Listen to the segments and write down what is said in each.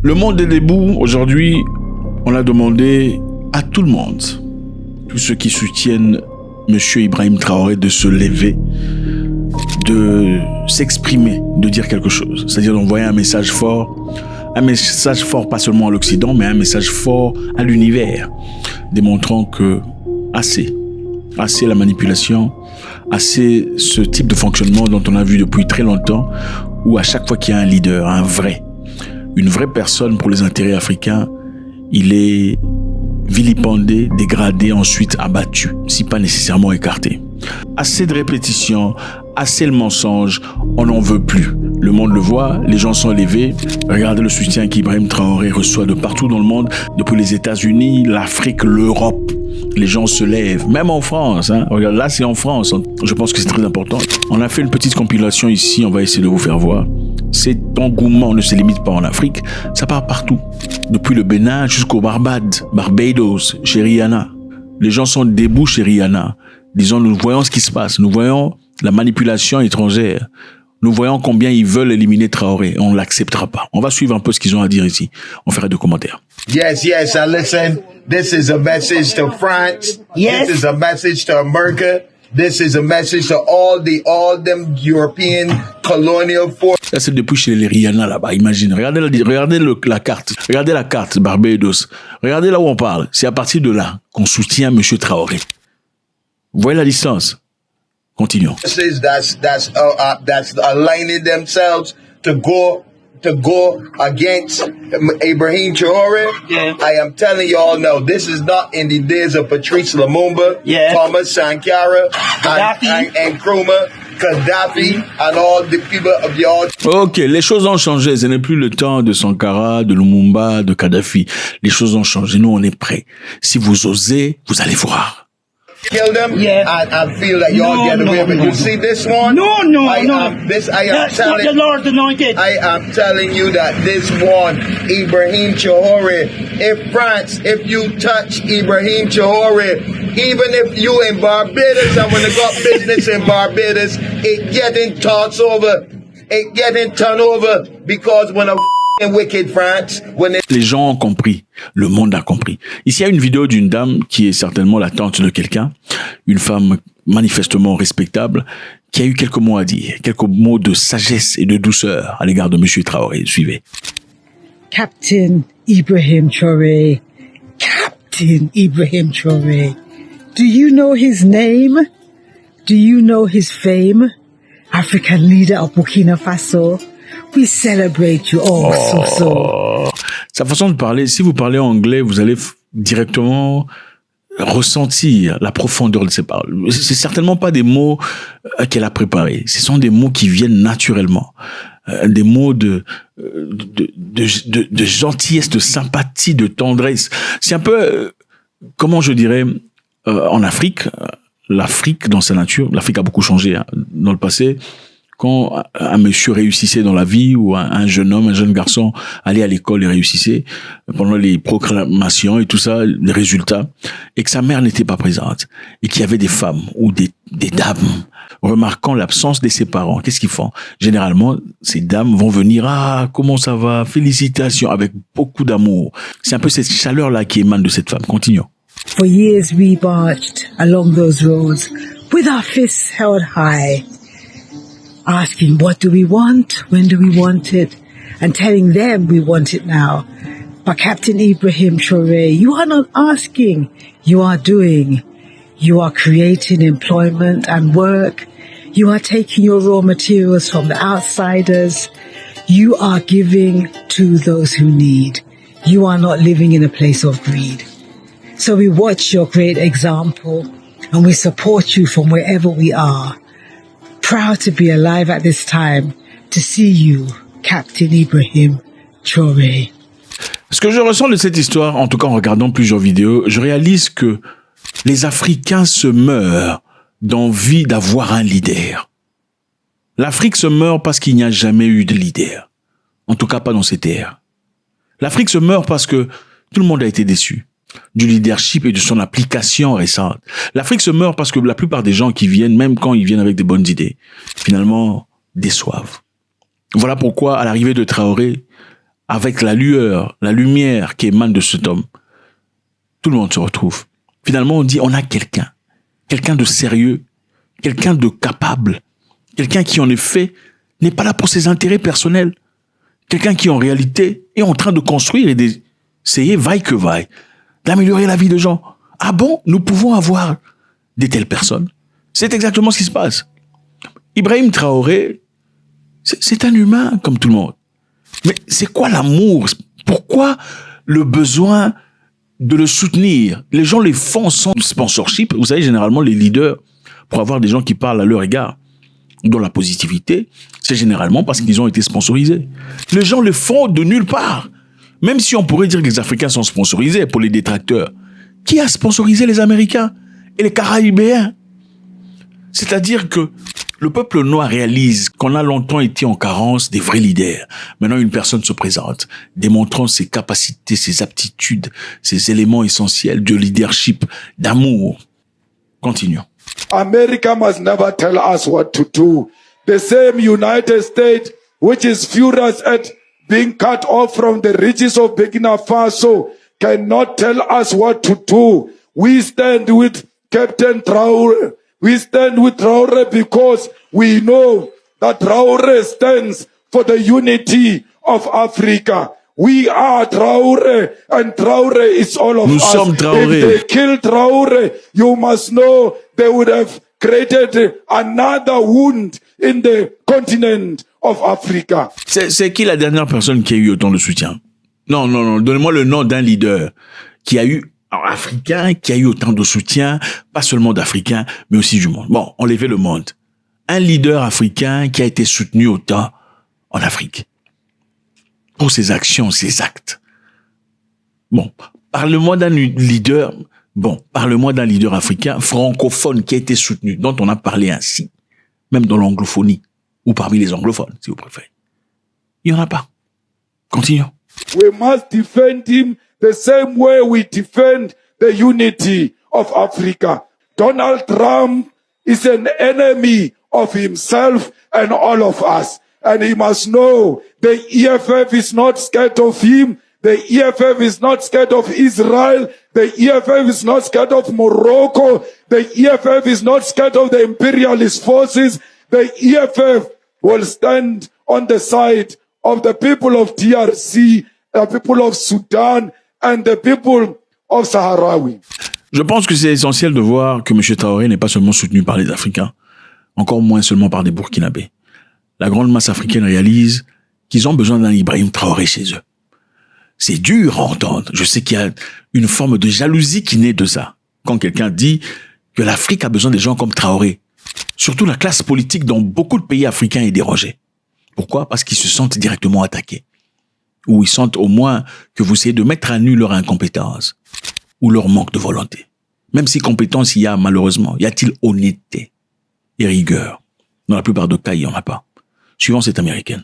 Le monde est debout. Aujourd'hui, on a demandé à tout le monde, tous ceux qui soutiennent M. Ibrahim Traoré, de se lever, de s'exprimer, de dire quelque chose. C'est-à-dire d'envoyer un message fort pas seulement à l'Occident, mais un message fort à l'univers, démontrant que assez la manipulation, assez ce type de fonctionnement dont on a vu depuis très longtemps, où à chaque fois qu'il y a un leader, une vraie personne pour les intérêts africains, il est vilipendé, dégradé, ensuite abattu, si pas nécessairement écarté. Assez de répétitions, assez le mensonge, on n'en veut plus. Le monde le voit, les gens sont levés. Regardez le soutien qu'Ibrahim Traoré reçoit de partout dans le monde, depuis les États-Unis, l'Afrique, l'Europe. Les gens se lèvent, même en France. Regarde, là c'est en France. Je pense que c'est très important. On a fait une petite compilation ici, on va essayer de vous faire voir. Cet engouement ne se limite pas en Afrique, ça part partout. Depuis le Bénin jusqu'au Barbados, chez Rihanna. Les gens sont debout chez Rihanna. Disons, nous voyons ce qui se passe. Nous voyons la manipulation étrangère. Nous voyons combien ils veulent éliminer Traoré. On ne l'acceptera pas. On va suivre un peu ce qu'ils ont à dire ici. On fera deux commentaires. Yes, I listen. This is a message to France. Yes. This is a message to America. This is a message to all them European colonial forces. Ça, c'est depuis chez les Rihanna là-bas. Imagine. Regardez la carte. Regardez la carte, Barbados. Regardez là où on parle. C'est à partir de là qu'on soutient M. Traoré. Vous voyez la distance? Continuons. That's aligning themselves to go against Ibrahim Traoré. Yeah. I am telling y'all now, this is not in the days of Patrice Lumumba, Thomas Sankara, and Nkrumah, Gaddafi, and all the people of y'all. Ok, les choses ont changé. Ce n'est plus le temps de Sankara, de Lumumba, de Kadhafi. Les choses ont changé. Nous, on est prêts. Si vous osez, vous allez voir. Kill them. Yeah. I feel that y'all get away with it. You see this one? No. That's not the Lord anointed. I am telling you that this one, Ibrahim Traoré, if you touch Ibrahim Traoré, even if you in Barbados and when they got business in Barbados, it getting tossed over. It getting turned over because when a wicked France, les gens ont compris, le monde a compris. Ici, il y a une vidéo d'une dame qui est certainement la tante de quelqu'un, une femme manifestement respectable, qui a eu quelques mots à dire, quelques mots de sagesse et de douceur à l'égard de M. Traoré. Suivez. Captain Ibrahim Traoré. Captain Ibrahim Traoré. Do you know his name? Do you know his fame? African leader of Burkina Faso. We celebrate you all so. Sa façon de parler, si vous parlez anglais, vous allez directement ressentir la profondeur de ses paroles. C'est certainement pas des mots qu'elle a préparés. Ce sont des mots qui viennent naturellement. Des mots de gentillesse, de sympathie, de tendresse. C'est un peu, comment je dirais, en Afrique, l'Afrique dans sa nature, l'Afrique a beaucoup changé dans le passé. Quand un monsieur réussissait dans la vie, ou un jeune homme, un jeune garçon allait à l'école et réussissait, pendant les proclamations et tout ça, les résultats, et que sa mère n'était pas présente, et qu'il y avait des femmes ou des dames, remarquant l'absence de ses parents, qu'est-ce qu'ils font? Généralement, ces dames vont venir, comment ça va? Félicitations, avec beaucoup d'amour. C'est un peu cette chaleur-là qui émane de cette femme. Continuons. For years we marched along those roads with our fists held high, asking what do we want, when do we want it, and telling them we want it now. But Captain Ibrahim Traoré, you are not asking, you are doing. You are creating employment and work. You are taking your raw materials from the outsiders. You are giving to those who need. You are not living in a place of greed. So we watch your great example and we support you from wherever we are. Proud to be alive at this time to see you, Captain Ibrahim Traoré. Ce que je ressens de cette histoire, en tout cas en regardant plusieurs vidéos, je réalise que les Africains se meurent d'envie d'avoir un leader. L'Afrique se meurt parce qu'il n'y a jamais eu de leader. En tout cas pas dans cette ère. L'Afrique se meurt parce que tout le monde a été déçu du leadership et de son application récente. L'Afrique se meurt parce que la plupart des gens qui viennent, même quand ils viennent avec des bonnes idées, finalement déçoivent. Voilà pourquoi, à l'arrivée de Traoré, avec la lueur, la lumière qui émane de cet homme, tout le monde se retrouve. Finalement, on dit, on a quelqu'un de sérieux, quelqu'un de capable, quelqu'un qui, en effet, n'est pas là pour ses intérêts personnels, quelqu'un qui, en réalité, est en train de construire et d'essayer, vaille que vaille, d'améliorer la vie de gens. Ah bon, nous pouvons avoir de telles personnes. C'est exactement ce qui se passe. Ibrahim Traoré, c'est un humain comme tout le monde. Mais c'est quoi l'amour? Pourquoi le besoin de le soutenir? Les gens les font sans sponsorship. Vous savez, généralement, les leaders, pour avoir des gens qui parlent à leur égard, dont la positivité, c'est généralement parce qu'ils ont été sponsorisés. Les gens le font de nulle part. Même si on pourrait dire que les Africains sont sponsorisés pour les détracteurs. Qui a sponsorisé les Américains et les Caraïbéens? C'est-à-dire que le peuple noir réalise qu'on a longtemps été en carence des vrais leaders. Maintenant, une personne se présente, démontrant ses capacités, ses aptitudes, ses éléments essentiels de leadership, d'amour. Continuons. America must never tell us what to do. The same United States, which is furious at being cut off from the riches of Burkina Faso, cannot tell us what to do. We stand with Captain Traoré. We stand with Traoré because we know that Traoré stands for the unity of Africa. We are Traoré, and Traoré is all of us. Nous sommes Traoré. If they kill Traoré, you must know they would have created another wound in the continent of Africa. C'est qui la dernière personne qui a eu autant de soutien? Non, donnez-moi le nom d'un leader qui a eu, africain, qui a eu autant de soutien, pas seulement d'Africains, mais aussi du monde. Bon, enlevez le monde. Un leader africain qui a été soutenu autant en Afrique. Pour ses actions, ses actes. Bon, parle-moi d'un leader africain francophone qui a été soutenu, dont on a parlé ainsi, même dans l'anglophonie, ou parmi les anglophones, si vous préférez. Il n'y en a pas. Continuons. We must defend him the same way we defend the unity of Africa. Donald Trump is an enemy of himself and all of us. And he must know the EFF is not scared of him. The EFF is not scared of Israel. The EFF is not scared of Morocco. The EFF is not scared of the imperialist forces. The EFF will stand on the side of the people of DRC, the people of Sudan, and the people of Sahrawi. Je pense que c'est essentiel de voir que M. Traoré n'est pas seulement soutenu par les Africains, encore moins seulement par des Burkinabés. La grande masse africaine réalise qu'ils ont besoin d'un Ibrahim Traoré chez eux. C'est dur à entendre. Je sais qu'il y a une forme de jalousie qui naît de ça. Quand quelqu'un dit que l'Afrique a besoin des gens comme Traoré. Surtout la classe politique dans beaucoup de pays africains est dérogée. Pourquoi? Parce qu'ils se sentent directement attaqués. Ou ils sentent au moins que vous essayez de mettre à nu leur incompétence ou leur manque de volonté. Même si compétence il y a, malheureusement, y a-t-il honnêteté et rigueur? Dans la plupart des cas, il n'y en a pas. Suivant cette américaine.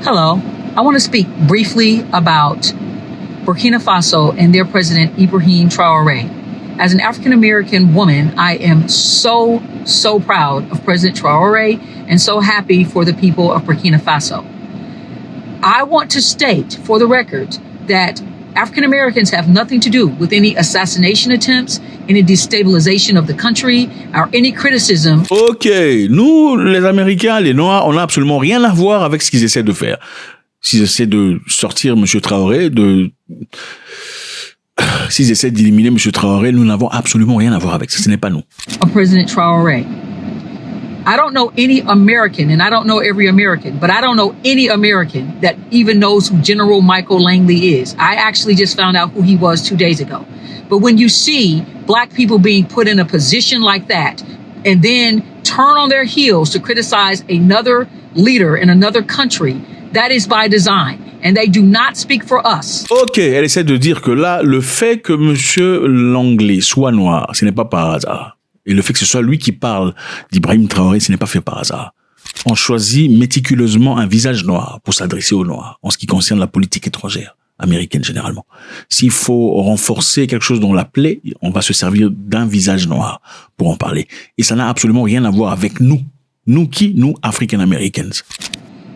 Hello. I want to speak briefly about Burkina Faso and their president, Ibrahim Traoré. As an African-American woman, I am so proud of President Traoré and so happy for the people of Burkina Faso. I want to state for the record that African Americans have nothing to do with any assassination attempts, any destabilization of the country, or any criticism. Ok, nous, les Américains, les Noirs, on n'a absolument rien à voir avec ce qu'ils essaient de faire. S'ils essaient de sortir M. Traoré, s'ils essaient d'éliminer M. Traoré, nous n'avons absolument rien à voir avec ça. Ce n'est pas nous. President Traoré. I don't know any American, and I don't know every American, but I don't know any American that even knows who General Michael Langley is. I actually just found out who he was 2 days ago. But when you see black people being put in a position like that, and then turn on their heels to criticize another leader in another country, that is by design. And they do not speak for us. Ok, elle essaie de dire que là, le fait que M. Langley soit noir, ce n'est pas par hasard. Et le fait que ce soit lui qui parle d'Ibrahim Traoré, ce n'est pas fait par hasard. On choisit méticuleusement un visage noir pour s'adresser aux Noirs, en ce qui concerne la politique étrangère, américaine généralement. S'il faut renforcer quelque chose dont la plaie, on va se servir d'un visage noir pour en parler. Et ça n'a absolument rien à voir avec nous. Nous qui? Nous, African Americans.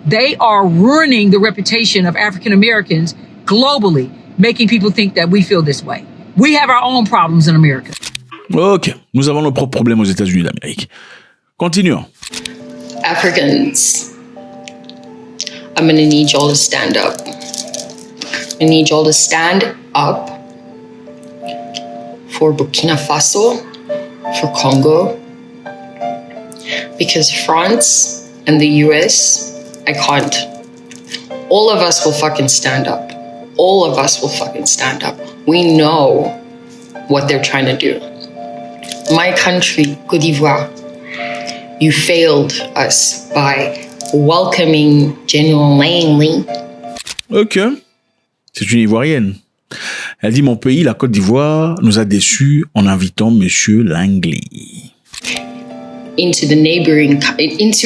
They are ruining the reputation of African Americans globally, making people think that we feel this way. We have our own problems in America. Ok, nous avons nos propres problèmes aux États-Unis d'Amérique. Continuons. Africans, I'm gonna need y'all to stand up. I need y'all to stand up for Burkina Faso, for Congo, because France and the US, I can't. All of us will fucking stand up. All of us will fucking stand up. We know what they're trying to do. My country, Côte d'Ivoire, you failed us by welcoming General Langley. Ok, c'est une Ivoirienne. Elle dit, mon pays, la Côte d'Ivoire, nous a déçus en invitant Monsieur Langley. Into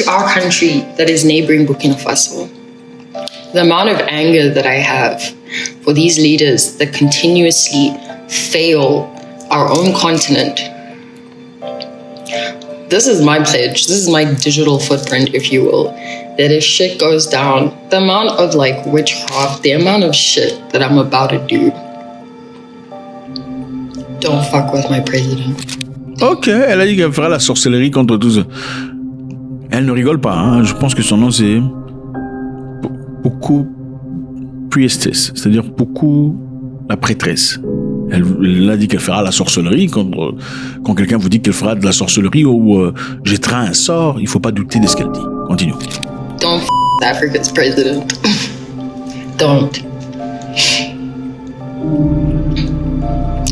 our country that is neighboring Burkina Faso. The amount of anger that I have for these leaders that continuously fail our own continent. This is my pledge. This is my digital footprint, if you will. That if shit goes down, the amount of witchcraft, the amount of shit that I'm about to do. Don't fuck with my president. Ok, elle a dit qu'elle fera la sorcellerie contre tous. Elle ne rigole pas, hein. Je pense que son nom c'est Poukou Priestess, c'est-à-dire Poukou la prêtresse. Elle a dit qu'elle fera la sorcellerie quand quelqu'un vous dit qu'elle fera de la sorcellerie ou jettera un sort, il ne faut pas douter de ce qu'elle dit. Continue. Don't f Africa's president. Don't.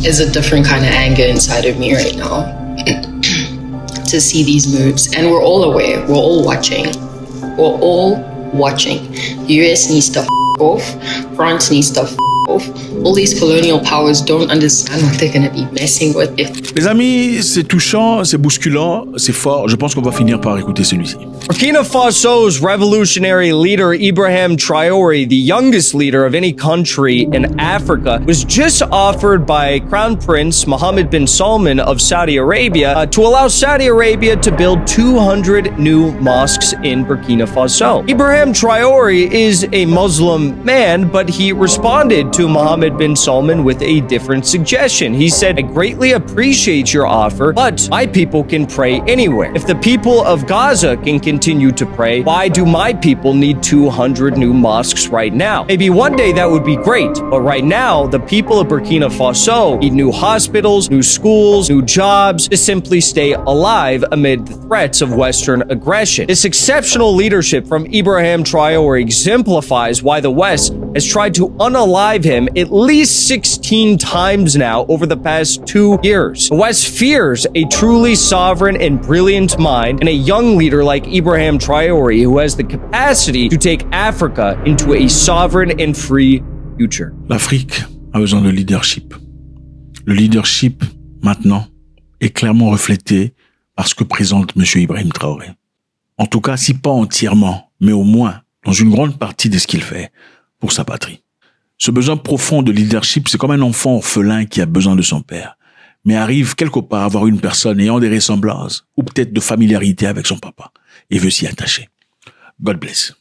There's a different kind of anger inside of me right now to see these moves. And we're all aware. We're all watching. We're all watching. The US needs to f off. France needs to f off. All these colonial powers don't understand what they're going to be messing with. Les amis, c'est touchant, c'est bousculant, c'est fort. Je pense qu'on va finir par écouter celui-ci. Burkina Faso's revolutionary leader Ibrahim Traoré, the youngest leader of any country in Africa, was just offered by Crown Prince Mohammed bin Salman of Saudi Arabia to allow Saudi Arabia to build 200 new mosques in Burkina Faso. Ibrahim Traoré is a Muslim man, but he responded to Mohammed bin Salman with a different suggestion. He said, I greatly appreciate your offer, but my people can pray anywhere. If the people of Gaza can continue to pray, why do my people need 200 new mosques right now? Maybe one day that would be great, but right now, the people of Burkina Faso need new hospitals, new schools, new jobs to simply stay alive amid the threats of Western aggression. This exceptional leadership from Ibrahim Traoré exemplifies why the West has tried to unalive him at least 16 times now over the past 2 years. The West fears a truly sovereign and brilliant mind and a young leader like Ibrahim Traoré who has the capacity to take Africa into a sovereign and free future. L'Afrique a besoin de leadership. Le leadership, maintenant, est clairement reflété par ce que présente M. Ibrahim Traoré. En tout cas, si pas entièrement, mais au moins dans une grande partie de ce qu'il fait pour sa patrie. Ce besoin profond de leadership, c'est comme un enfant orphelin qui a besoin de son père, mais arrive quelque part à avoir une personne ayant des ressemblances, ou peut-être de familiarité avec son papa, et veut s'y attacher. God bless.